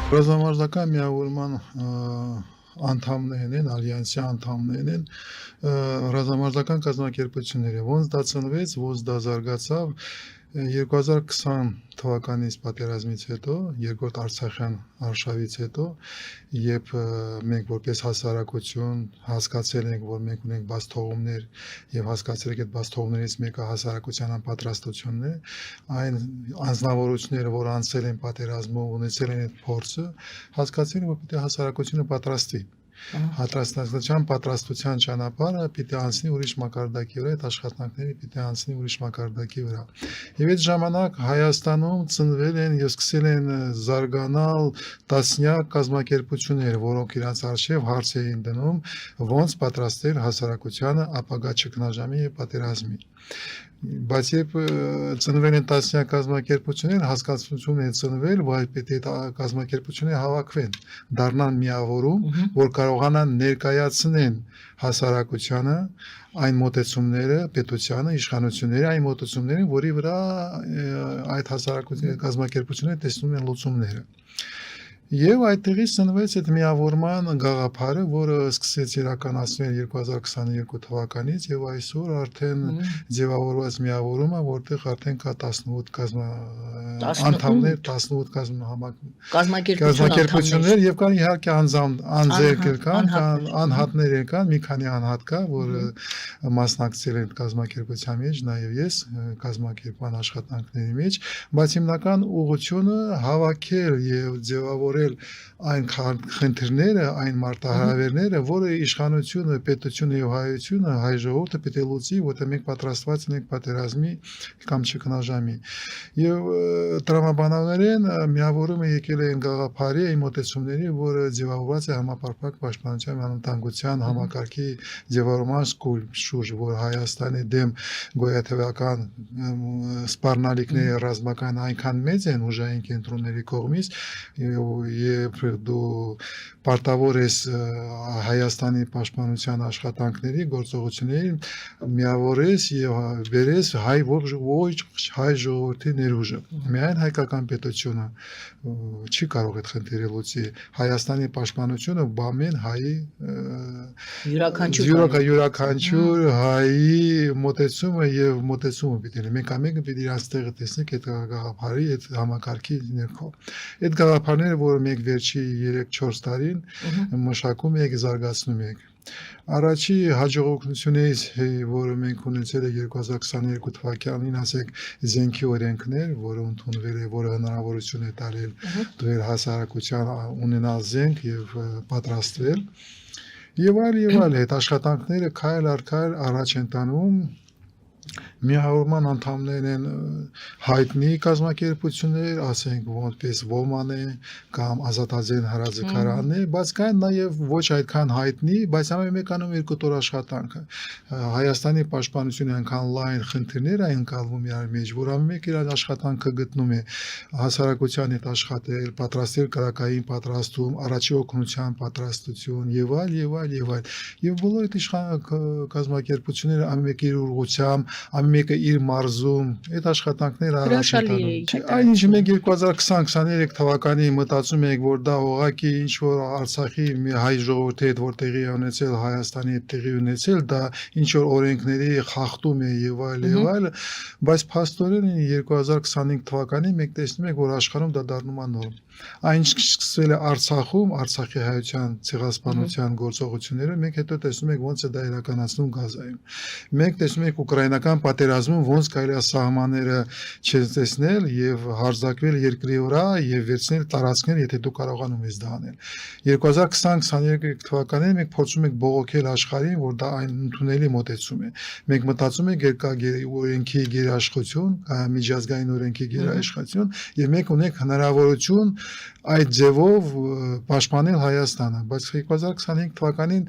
Ռազմավարական միավորման անդամներն են, ալյանսի անդամներն են, ռազմավարական կազմակերպությունները, ոնց դա ծնվեց, ոնց դա զարգացավ 2020 թվականից պատերազմից հետո, երկրորդ Արցախյան արշավից հետո, երբ մենք որպես հասարակություն հասկացել ենք, որ մենք ունենք բաց թողումներ եւ հասկացել ենք այդ բաց թողումներից մեկը հասարակության անպատրաստությունն է, այն անձնավորությունները, որ անցել են պատերազմով, ունեցել են այդ փորձը, հասկացել են, որ պիտի հասարակությունը պատրաստի։ Պատրաստության ճանապարհը պիտի անցնի ուրիշ մակարդակի վրա, այդ աշխատանքները պիտի անցնի ուրիշ մակարդակի վրա։ Եվ այդ ժամանակ Հայաստանում ծնվել են եւ սկսել են զարգանալ տասնյակ կազմակերպություններ, որոնք իրաց արժեվ հարց էին դնում, ոնց պատրաստել հասարակությանը ապագա ճգնաժամի եւ պատերազմի։ Բայց երբ ծնվել են տասնյակ կազմակերպություններ, հասկացություն է ծնվել, որ պետք է կազմակերպությունները հավաքվեն, դառնան միավորում, որ կարողանան ներկայացնեն հասարակությանը այն մոտեցումները, պետությանը, իշխանությունները, այն մոտեցումները, որի վրա այդ հասարակությունները կազմակերպությունները տեսնում են լուծումները։ Եվ այդտեղից ծնվեց այդ միավորման գաղափարը, որը սկսեց իրականացնել 2022 թվականից եւ այսօր արդեն ձևավորված միավորումը, որտեղ արդեն կա 18 անդամներ, 18 կազմակերպություններ եւ կան իհարկե անձեր կան, անհատներ կան, մի քանի անհատ կա, որը մասնակցել են կազմակերպության մեջ, նաեւ ես կազմակերպման աշխատանքների մեջ, բայց հիմնական ուղղությունը հավաքել եւ ձևավորել այն խնդիրները, այն մարտահրավերները, որը իշխանությունը, պետությունը եւ հայությունը, հայ ժողովուրդը պետք է լուծի, որտեղ մենք պատրաստված ենք պատերազմի կամ ճգնաժամի։ Եվ տրամաբանորեն միավորումը եկել է այն գաղափարի, այն մոտեցումների, որը ձևավորված է համապարփակ պաշտպանության անվտանգության համակարգի ձևավորման շուրջ, որ Հայաստանի դեմ գոյատևական սպառնալիքները ռազմական այնքան մեծ են ուժային կենտրոնների կողմից, երբ դու պարտավոր ես Հայաստանի պաշտպանության աշխատանքների, գործողությունների միավորես եւ բերես հայ ժողովրդի ներուժը։ Միայն հայկական պետությունը չի կարող այդ խնդիրը լուծի։ Հայաստանի պաշտպանությունը բամեն հայի յուրաքանչյուր հայի մոտեցումը եւ մոտեցումը պիտի լինի։ Մենք ամենը պիտի իրաց տեղը տեսնենք այդ գաղափարի, այդ համակարգի ներքո։ Այդ գաղափարները, որը մենք վերջի 3-4 տարին մշակում ենք, զարգացնում ենք։ Առաջի հաջողություններից, որը մենք ունեցել է 2022 թվականին, ասենք զենքի օրենքներ, որը ընդունվել է, որը հնարավորություն է տալել դեր հասարակության ունենալ զենք եւ պատրաստվել։ Եվ այլ այդ աշխատանքները քայլ առ քայլ առաջ են տանում։ Միավորման անդամներ են հայտնի կազմակերպություններ, ասենք որպես Ոման է կամ Ազատաձեն հրաձգարանն է, բայց կան նաև ոչ այդքան հայտնի, բայց ամեն մեկանում երկու տոր աշխատանքը։ Հայաստանի պաշտպանությունը այնքան լայն խնդիրներ է ընկալվում իրար մեջ, որ ամեն մեկ իր աշխատանքը գտնում է հասարակության հետ աշխատել, պատրաստել կրակային պատրաստում, առաջի օգնության պատրաստություն եւ այլ։ Եվ բոլոր այդ կազմակերպությունները ամեն մեկ իր ուղղությամբ, ամեն մեկը իր մարզում այդ աշխատանքները առաջ են տանում։ Այն ինչ մենք 2020-23 թվականին մտածում ենք, որ դա ուղղակի ինչ որ Արցախի մի հայ ժողովրդի հետ որ տեղի ունեցել, Հայաստանի հետ տեղի ունեցել, դա ինչ որ օրենքների խախտում է եւ այլ, բայց փաստորեն 2025 թվականին մենք տեսնում ենք, որ աշխարհում դա դառնում է նորմ։ Այն ինչ սկսվել է Արցախում, Արցախի հայության ցեղասպանության գործողությունները, մենք հետո տեսնում ենք ոնց է դա իրականացնում Գազայում։ Մենք տեսնում ենք ուկրաինական պատերազմում ոնց կարելի է սահմանները չտեսնել եւ հարձակվել երկրի վրա եւ վերցնել տարածքներ, եթե դու կարողանում ես դա անել։ 2020-23 թվականին մենք փորձում ենք բողոքել աշխարհին, որ դա այն ընդունելի մոտեցում է։ Մենք մտածում ենք օրենքի գերաշխություն, միջազգային օրենքի գերաշխություն եւ մենք ունենք հնարավորություն այդ ձևով պաշտպանել Հայաստանը, բայց 2025 թվականին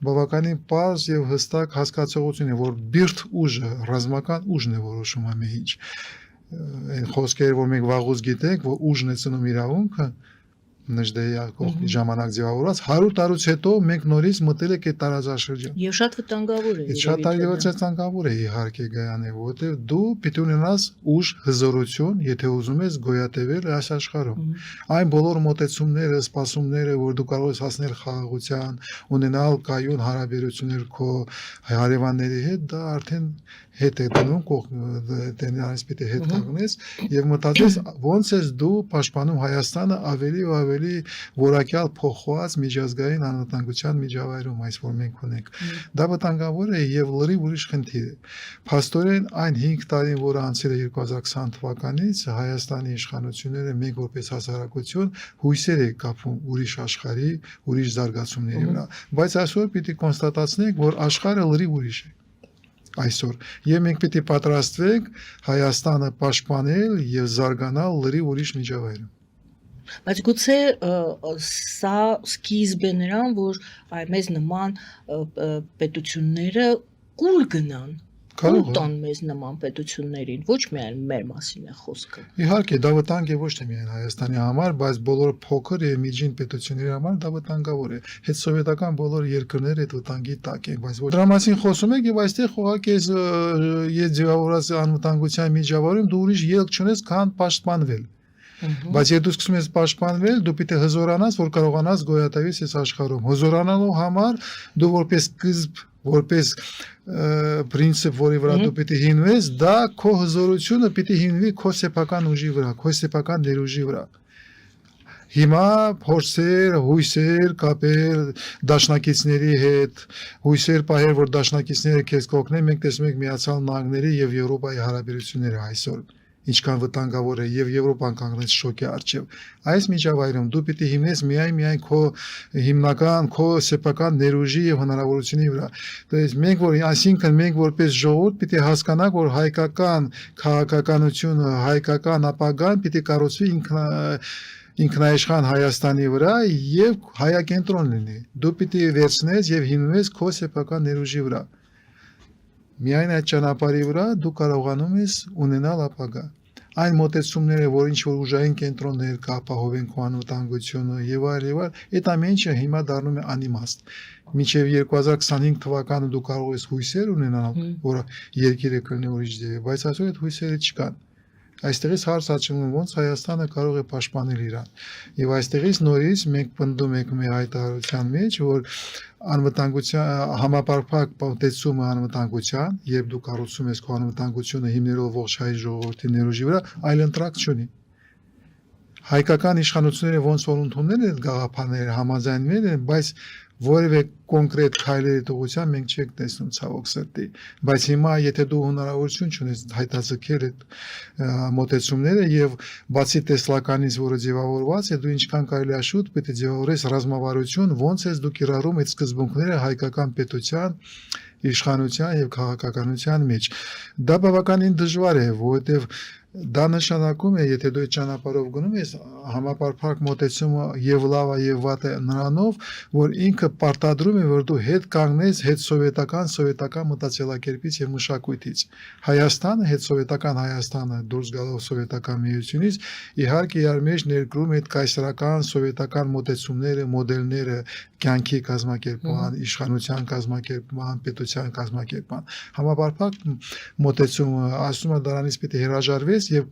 բավականին պարզ եւ հստակ հասկացողություն է, որ բիրտ ուժը, ռազմական ուժն է որոշում ամեն ինչ։ Այն խոսքերը, որ մենք վաղուց գիտենք, որ ուժն է ծնում իրավունքը, նժդեի ժամանակ ձևավորված 100 տարուց հետո մենք նորից մտել ենք այդ տարածաշրջան։ Եվ շատ վտանգավոր է։ Շատ վտանգավոր է իհարկե գայանե, որովհետև դու պիտի ունենաս ուժ հզորություն, եթե ուզում ես գոյատևել այս աշխարհում։ Այն բոլոր մոտեցումները, սպասումները, որ դու կարող ես հասնել խաղաղության, ունենալ կայուն հարաբերություններ քո հարևանների հետ, դա արդեն հետ է դնում դրանից պիտի հետ կանգնես եւ մտածես ոնց ես դու պաշտպանում Հայաստանը ավելի ու ավելի որակյալ փոխված միջազգային անվտանգության միջավայրում, այս որ մենք ունենք։ Դա վտանգավոր է եւ լրիվ ուրիշ խնդիր է։ Փաստորեն այն 5 տարին, որ անցել է 2020 թվականից, Հայաստանի իշխանությունները մենք որպես հասարակություն հույսեր է կապում ուրիշ աշխարհի, ուրիշ զարգացումների վրա, բայց այսօր պիտի կոնստատացնենք, որ աշխարհը լրիվ ուրիշ է այսօր եւ մենք պիտի պատրաստվենք Հայաստանը պաշտպանել եւ զարգանալ լրիվ ուրիշ միջավայրում։ Բայց գուցե սա սկիզբ է նրան, որ մեզ նման պետությունները կուլ գնան, տան մեզ նման պետություններին, ոչ միայն մեր մասին է խոսքը։ Իհարկե, դա վտանգ է ոչ թե միայն Հայաստանի համար, բայց բոլոր փոքր եւ միջին պետությունների համար դա վտանգավոր է։ Հետսովետական բոլոր երկրները այդ վտանգի տակ են, բայց ոչ դրա մասին խոսում ենք եւ այստեղ ուղղակի ես ձևավորած անվտանգության միջավայրում դու ուրիշ ելք չունես, քան պաշտպանվել։ Բայց եթե դու սկսում ես պաշտպանվել, դու պիտի հզորանաս, որ կարողանաս գոյատևել այս աշխարհում։ Հզորանալու համար դու որպես սկզբ, որպես պրինցիպ, որի վրա դու պիտի հիմնվես, դա քո հզորությունը պիտի հիմնվի քո սեփական ուժի վրա, քո սեփական ներուժի վրա։ Հիմա փորձեր, հույսեր կապել դաշնակիցների հետ, հույսեր պահել, որ դաշնակիցները քեզ կօգնեն, մենք տեսնում ենք Միացյալ Նահանգների եւ Եվրոպայի հարաբերությունները այսօր ինչքան վտանգավոր է եւ Եվրոպան կանգնեց շոկի առջեւ։ Այս միջավայրում դու պիտի հիմնես միայն քո հիմնական, քո սեփական ներուժի եւ հնարավորությունների վրա։ Այսինքն մենք որպես ժողովուրդ պիտի հասկանանք, որ հայկական քաղաքականությունը, հայկական ապագան պիտի կառուցվի ինքնաիշխան Հայաստանի վրա եւ հայակենտրոն լինի։ Դու պիտի վերցնես եւ հիմնվես քո սեփական ներուժի վրա։ Միայն այդ ճանապարհի վրա դու կարողանում ես ունենալ ապագա։ Այն մոտեցումները, որ ինչ-որ ուժային կենտրոններ կապահովեն քո անվտանգությունը եւ այլ, այդ ամեն ինչը հիմա դառնում է անիմաստ։ Մինչեւ 2025 թվականը դու կարող ես հույսեր ունենալ, որ երկիրը կլինի ուրիշ ձև, բայց այսօր այդ հույսերը չկան։ Այստեղից հարց աճում ոնց Հայաստանը կարող է պաշտպանել իրան։ Եվ այստեղից նորից մենք պնդում ենք մեր հայտարարության մեջ, որ անվտանգության համապարփակ պատեցումը անվտանգության, երբ դու կառուցում ես քո անվտանգությունը հիմնելով ողջ հայ ժողովրդի ներուժի վրա, այլ ընտրակ չունի։ Հայկական իշխանությունները ոնց որ ընդունել են գաղափարները, համաձայնվել են, բայց որևէ կոնկրետ քայլերի ուղղությամբ մենք չենք տեսնում ցավոք սրտի, բայց հիմա եթե դու հնարավորություն ունես հայտարարել այդ մոտեցումները եւ բացի տեսլականից, որը ձևավորված է, դու ինչքան կարելի է շուտ պետք է ձևավորես ռազմավարություն, ոնց ես դու կիրառում այդ սկզբունքները հայկական պետության իշխանության եւ քաղաքականության մեջ։ Դա բավականին դժվար է, որովհետեւ դա նշանակում է, եթե դու այդ ճանապարհով գնում ես, համապարփակ մոտեցումը եւ լավ է եւ վատ է նրանով, որ ինքը պարտադրում է, որ դու հետ կանգնես հետ սովետական մտածելակերպից եւ մշակույթից։ Հայաստանը, հետ սովետական Հայաստանը դուրս գալով սովետական միությունից, իհարկե իր մեջ ներկրում է այդ կայսրական սովետական մոտեցումները, մոդելները, կյանքի կազմակերպման, իշխանության կազմակերպման, պետության կազմակերպման։ Համապարփակ մոտեցումը ասում է դրանից պիտի հրաժարվես եւ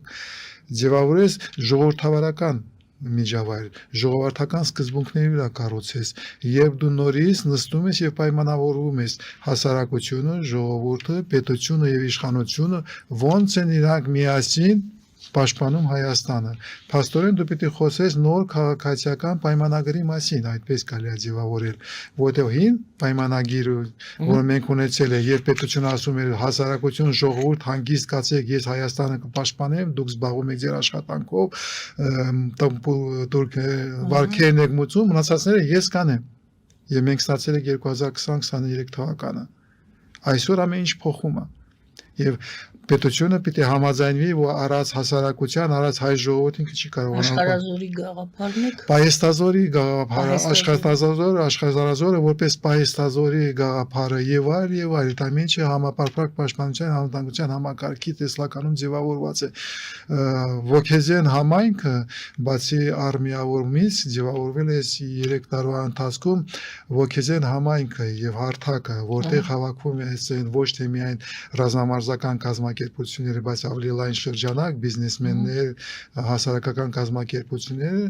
ձևավորես ժողովրդավարական միջավայր, ժողովրդական սկզբունքների վրա կառուցես, երբ դու նորից նստում ես եւ պայմանավորվում ես հասարակությունը, ժողովուրդը, պետությունը եւ իշխանությունը ոնց են իրանք միասին պաշտպանում Հայաստանը։ Փաստորեն դու պիտի խոսես նոր քաղաքացիական պայմանագրի մասին, այդպես կարելի է ձևավորել, որովհետև հին պայմանագիրը, որը մենք ունեցել է, երբ պետությունը ասում էր հասարակություն, ժողովուրդ հանգիստ կացեք, ես Հայաստանը կպաշտպանեմ, դուք զբաղվում եք ձեր աշխատանքով, դուք վարկերն եք մուծում, մնացածները ես կանեմ։ Եվ մենք ստացել ենք 2020-23 թվականը։ Այսօր ամեն ինչ փոխում է։ եւ պետությունը պիտի համաձայնվի ու առած հասարակության, առած հայ ժողովրդին չի կարողանա Աշխարհազորի գաղափարն է։ Պայեստազորի գաղափարը, Պայեստազորը։ աշխարհազորը որպես պայեստազորի գաղափարը եւ այլ դա ինչը համապարփակ պաշտպանության անվտանգության համակարգի տեսլականում ձևավորված է ոգեզեն համայնքը բացի արմիավորումից ձևավորվել է 3 տարվա ընթացքում ոգեզեն համայնքը եւ հարթակը որտեղ հավաքվում է ոչ թե միայն ռազմամարզական կազմակերպությունները, բայց ավելի լայն շրջանակ, բիզնեսմեններ, հասարակական կազմակերպությունները,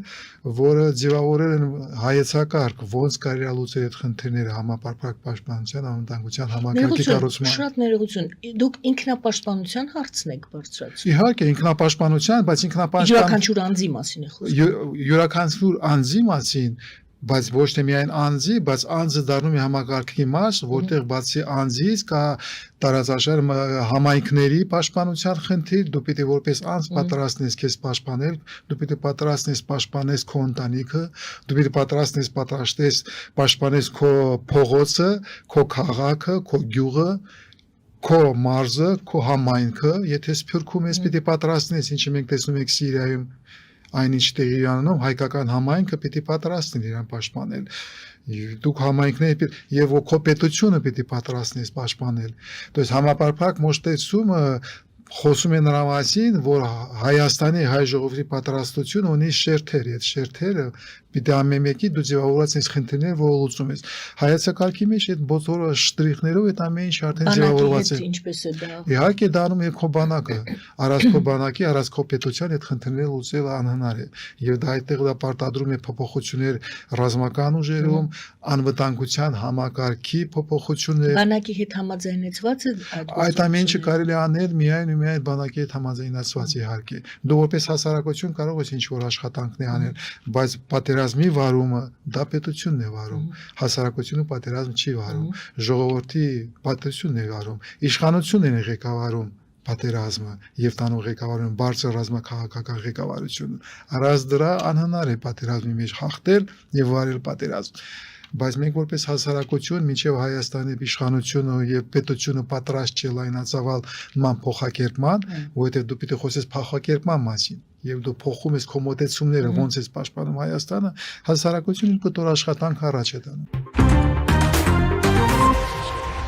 որը ձևավորել են հայեցակարգ, ոնց կարելի է լուծել այդ խնդիրները համապարփակ պաշտպանության անվտանգության համակարգի կառուցման։ Շատ ներողություն։ Դուք ինքնապաշտպանության հարցն եք բարձրացնում։ Իհարկե, ինքնապաշտպանության, բայց յուրաքանչյուր անձի մասին է խոսքը։ Յուրաքանչյուր անձի մասին բայց ոչ թե միայն անձի, բայց անձը դառնում է համակարգի մաս, որտեղ բացի անձից կա տարածաշար համայնքների պաշտպանության խնդիր, դու պիտի որպես անձ պատրաստես քեզ պաշտպանել, դու պիտի պատրաստես պաշտպանես քո ընտանիքը, դու պիտի պատրաստես պաշտպանես քո փողոցը, քո քաղաքը, քո գյուղը, քո մարզը, քո համայնքը, եթե սփյուռքում ես պիտի պատրաստես, ինչը մենք տեսնում ենք Սիրիայում այնինչ տեղի ունենում հայկական համայնքը պիտի պատրաստեն իրան պաշտպանել դուք համայնքները եւ քո պետությունը պիտի պատրաստես պաշտպանել то есть համապարփակ մոշտեցումը խոսում է նրա մասին որ Հայաստանի հայ ժողովրդի պատրաստությունը ունի շերտեր այդ շերտերը պիտի ամեն մեկի դու ձևավորած ես խնդիրներ որ լուծում ես հայեցակարգի մեջ այդ բոլորը շտրիխներով այդ ամեն ինչ արդեն ձևավորված է ինչպես է դա իհարկե դառնում է քո բանակը առանց քո բանակի առանց քո պետության այդ խնդիրները լուծելը անհնար է եւ դա այդտեղ դա պարտադրում է փոփոխություններ ռազմական ուժերում անվտանգության համակարգի փոփոխություններ բանակի հետ համաձայնեցված է այդ ամեն ինչը կարելի է անել միայն ու միայն բանակի հետ համաձայնացված իհարկե դու որպես հասարակություն կարող ես ինչ որ աշխատանքներ անել բայց պատերազմի վարումը դա պետությունն է վարում հասարակությունը պատերազմ չի վարում ժողովրդի պատերազմն է վարում իշխանությունն է ղեկավարում պատերազմը եւ տանող ղեկավարում բարձր ռազմաքաղաքական ղեկավարությունը առանց դրա անհնար է պատերազմի մեջ հաղթել եւ վարել պատերազմ բայց մենք որպես հասարակություն մինչև Հայաստանի իշխանությունը եւ պետությունը պատրաստ չէ լայնածավալ ման փոխակերպման, որովհետեւ դու պիտի խոսես փոխակերպման մասին եւ դու փոխում ես քո մոտեցումները ոնց ես պաշտպանում Հայաստանը, հասարակությունը կտոր աշխատանք առաջ է տանում։